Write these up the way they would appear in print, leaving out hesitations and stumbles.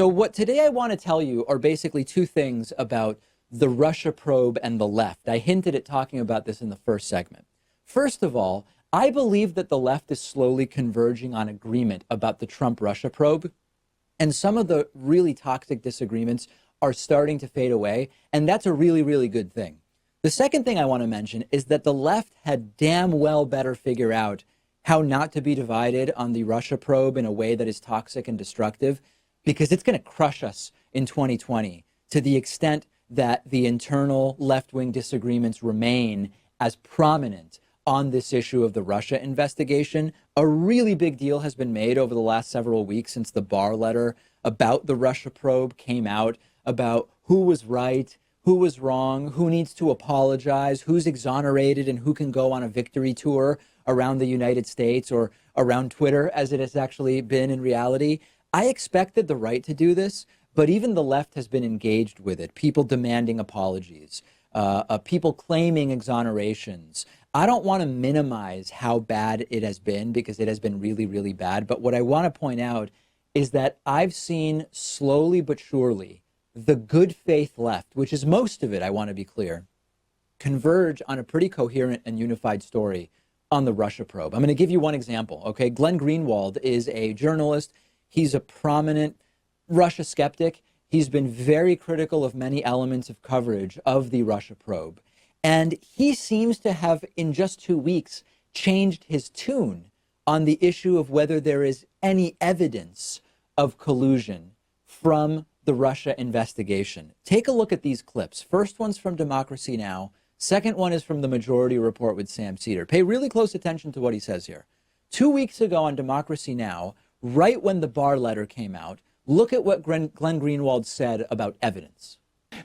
So what today I want to tell you are basically two things about the Russia probe and the left. I hinted at talking about this in the first segment. First of all, I believe that the left is slowly converging on agreement about the Trump-Russia probe, and some of the really toxic disagreements are starting to fade away, and that's a really, really good thing. The second thing I want to mention is that the left had damn well better figure out how not to be divided on the Russia probe in a way that is toxic and destructive, because it's going to crush us in 2020 to the extent that the internal left-wing disagreements remain as prominent on this issue of the Russia investigation. A really big deal has been made over the last several weeks since the Barr letter about the Russia probe came out, about who was right, who was wrong, who needs to apologize, who's exonerated, and who can go on a victory tour around the United States or around Twitter, as it has actually been in reality. I expected the right to do this, but even the left has been engaged with it. People demanding apologies, people claiming exonerations. I don't want to minimize how bad it has been, because it has been really, really bad. But what I want to point out is that I've seen slowly but surely the good faith left, which is most of it, I want to be clear, converge on a pretty coherent and unified story on the Russia probe. I'm going to give you one example, okay? Glenn Greenwald is a journalist. He's a prominent Russia skeptic. He's been very critical of many elements of coverage of the Russia probe. And he seems to have, in just 2 weeks, changed his tune on the issue of whether there is any evidence of collusion from the Russia investigation. Take a look at these clips. First one's from Democracy Now! Second one is from the Majority Report with Sam Seder. Pay really close attention to what he says here. 2 weeks ago on Democracy Now!, right when the Barr letter came out, look at what Glenn Greenwald said about evidence.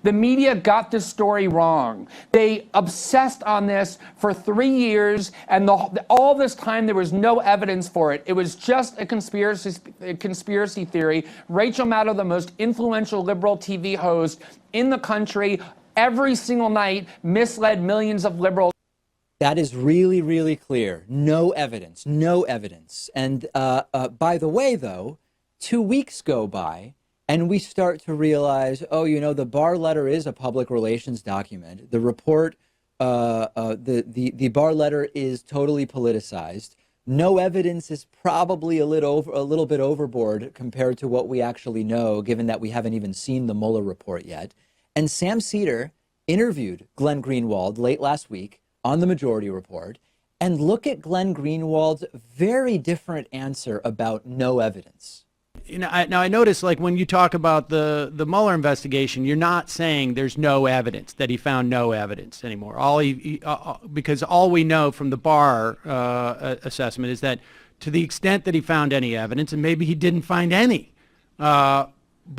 The media got this story wrong. They obsessed on this for 3 years, and all this time there was no evidence for it. It was just a conspiracy theory. Rachel Maddow, the most influential liberal TV host in the country, every single night misled millions of liberals. That is really, really clear. No evidence, no evidence. And by the way, though, 2 weeks go by and we start to realize, oh, you know, the Barr letter is a public relations document. The report, the Barr letter is totally politicized. No evidence is probably a little bit overboard compared to what we actually know, given that we haven't even seen the Mueller report yet. And Sam Seder interviewed Glenn Greenwald late last week on the Majority Report, and look at Glenn Greenwald's very different answer about no evidence. You know, I noticed, like, when you talk about the Mueller investigation, you're not saying there's no evidence, that he found no evidence anymore. Because all we know from the Barr assessment is that to the extent that he found any evidence, and maybe he didn't find any, but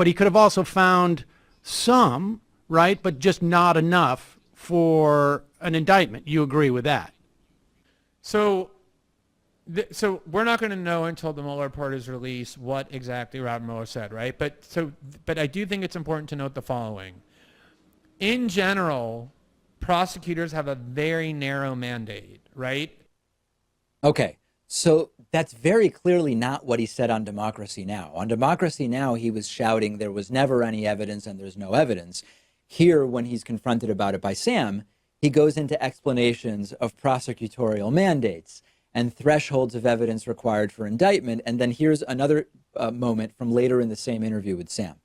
he could have also found some, right, but just not enough for an indictment. You agree with that? So we're not going to know until the Mueller report is released what exactly Robert Mueller said, right? But I do think it's important to note the following. In general, prosecutors have a very narrow mandate, right? Okay, so that's very clearly not what he said on Democracy Now! On Democracy Now!, he was shouting there was never any evidence and there's no evidence. Here, when he's confronted about it by Sam, he goes into explanations of prosecutorial mandates and thresholds of evidence required for indictment. And then here's another moment from later in the same interview with Sam.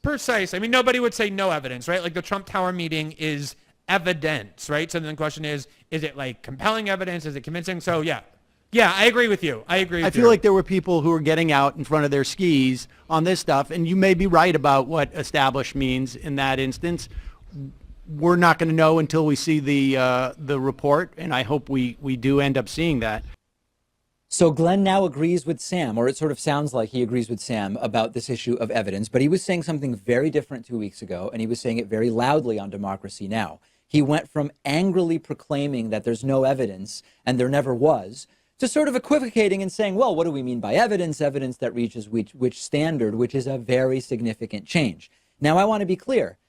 Precise. I mean, nobody would say no evidence, right? Like the Trump Tower meeting is evidence, right? So then the question is it like compelling evidence? Is it convincing? So yeah, I agree with you. I feel like there were people who were getting out in front of their skis on this stuff, and you may be right about what established means in that instance. We're not going to know until we see the report, and I hope we do end up seeing that. So Glenn now agrees with Sam, or it sort of sounds like he agrees with Sam about this issue of evidence, but he was saying something very different 2 weeks ago, and he was saying it very loudly on Democracy Now! He went from angrily proclaiming that there's no evidence, and there never was, to sort of equivocating and saying, well, what do we mean by evidence? Evidence that reaches which standard, which is a very significant change. Now, I want to be clear.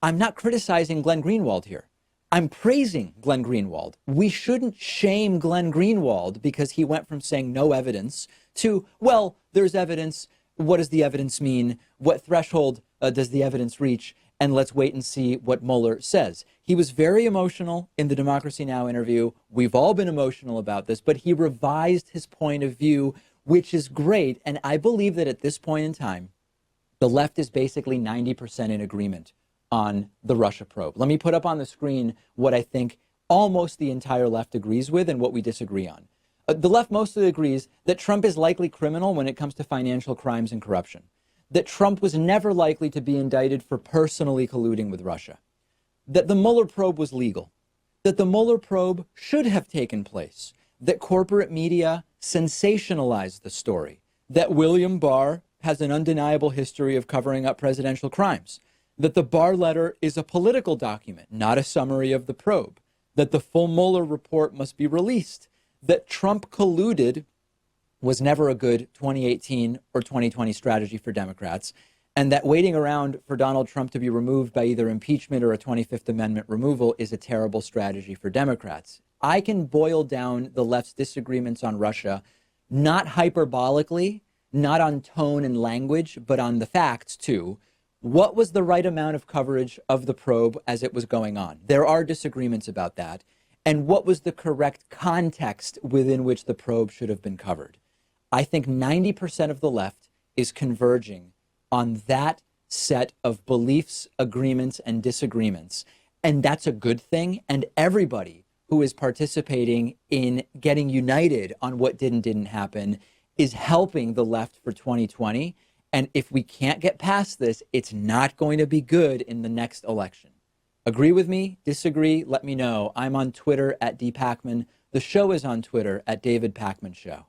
I'm not criticizing Glenn Greenwald here. I'm praising Glenn Greenwald. We shouldn't shame Glenn Greenwald because he went from saying no evidence to, well, there's evidence, what does the evidence mean? What threshold does the evidence reach? And let's wait and see what Mueller says. He was very emotional in the Democracy Now! Interview. We've all been emotional about this, but he revised his point of view, which is great. And I believe that at this point in time, the left is basically 90% in agreement on the Russia probe. Let me put up on the screen what I think almost the entire left agrees with and what we disagree on. The left mostly agrees that Trump is likely criminal when it comes to financial crimes and corruption, that Trump was never likely to be indicted for personally colluding with Russia, that the Mueller probe was legal, that the Mueller probe should have taken place, that corporate media sensationalized the story, that William Barr has an undeniable history of covering up presidential crimes, that the Barr letter is a political document, not a summary of the probe, that the full Mueller report must be released, that Trump colluded was never a good 2018 or 2020 strategy for Democrats, and that waiting around for Donald Trump to be removed by either impeachment or a 25th Amendment removal is a terrible strategy for Democrats. I can boil down the left's disagreements on Russia, not hyperbolically, not on tone and language, but on the facts too. What was the right amount of coverage of the probe as it was going on? There are disagreements about that. And what was the correct context within which the probe should have been covered? I think 90% of the left is converging on that set of beliefs, agreements, and disagreements. And that's a good thing. And everybody who is participating in getting united on what didn't happen is helping the left for 2020. And if we can't get past this, it's not going to be good in the next election. Agree with me? Disagree? Let me know. I'm on Twitter at @dpakman. The show is on Twitter at David Pakman Show.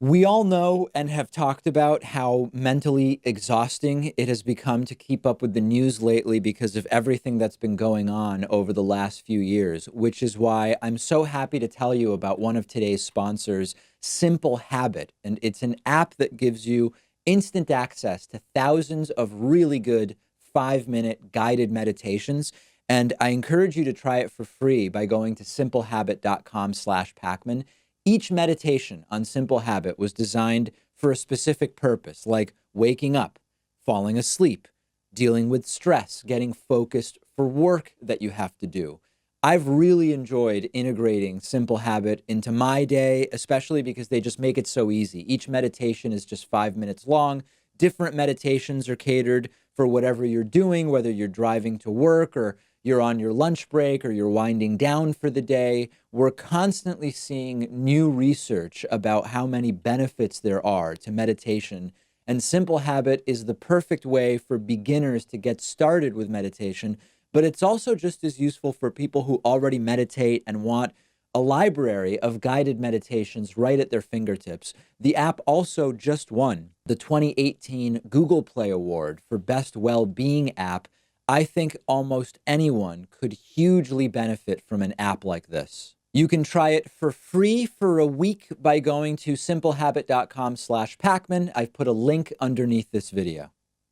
We all know and have talked about how mentally exhausting it has become to keep up with the news lately because of everything that's been going on over the last few years, which is why I'm so happy to tell you about one of today's sponsors, Simple Habit. And it's an app that gives you instant access to thousands of really good 5-minute guided meditations. And I encourage you to try it for free by going to simplehabit.com/Pakman. Each meditation on Simple Habit was designed for a specific purpose, like waking up, falling asleep, dealing with stress, getting focused for work that you have to do. I've really enjoyed integrating Simple Habit into my day, especially because they just make it so easy. Each meditation is just 5 minutes long. Different meditations are catered for whatever you're doing, whether you're driving to work or you're on your lunch break or you're winding down for the day. We're constantly seeing new research about how many benefits there are to meditation. And Simple Habit is the perfect way for beginners to get started with meditation. But it's also just as useful for people who already meditate and want a library of guided meditations right at their fingertips. The app also just won the 2018 Google Play Award for Best Well-Being App. I think almost anyone could hugely benefit from an app like this. You can try it for free for a week by going to simplehabit.com/Pakman. I've put a link underneath this video.